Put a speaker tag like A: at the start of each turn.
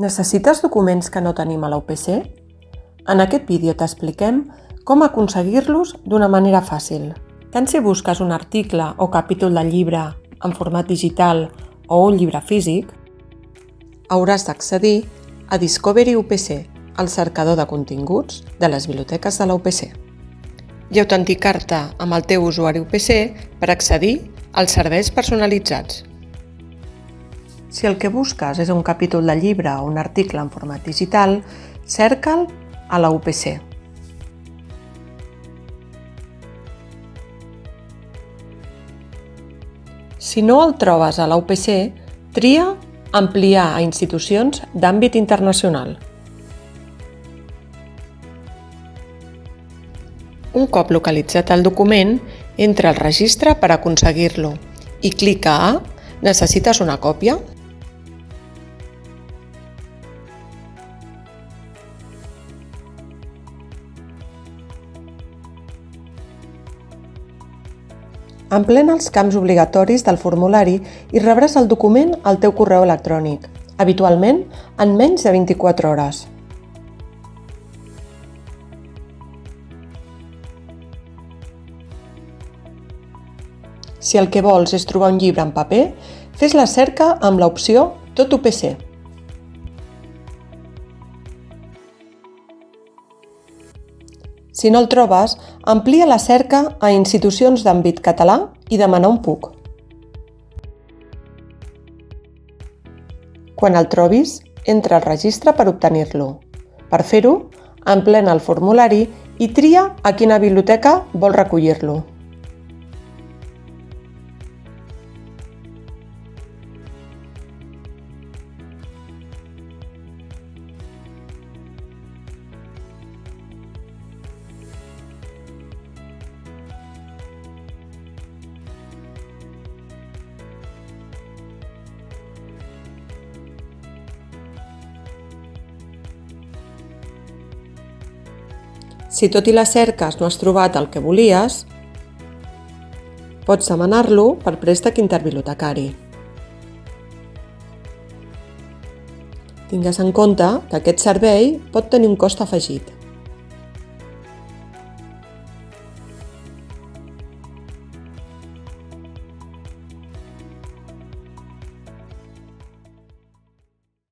A: Necessites documents que no tenim a la UPC? En aquest vídeo t'expliquem com aconseguir-los d'una manera fàcil. Tant si busques un article o capítol del llibre en format digital o un llibre físic, hauràs d'accedir a Discovery UPC, el cercador de continguts de les biblioteques de la UPC, i autenticar-te amb el teu usuari UPC per accedir als serveis personalitzats. Si el que busques és un capítol de llibre o un article en format digital, cerca'l a la UPC. Si no el trobes a la UPC, tria Ampliar a institucions d'àmbit internacional. Un cop localitzat el document, entra al registre per aconseguir-lo i clica a Necessites una còpia? Emplena els camps obligatoris del formulari i rebràs el document al teu correu electrònic, habitualment en menys de 24 hores. Si el que vols és trobar un llibre en paper, fes la cerca amb l'opció Tot UPC. Si no el trobes, amplia la cerca a institucions d'àmbit català i demana un PUC. Quan el trobis, entra al registre per obtenir-lo. Per fer-ho, emplena el formulari i tria a quina biblioteca vol recollir-lo. Si tot i les cerques no has trobat el que volies, pots demanar-lo per préstec interbibliotecari. Tingues en compte que aquest servei pot tenir un cost afegit.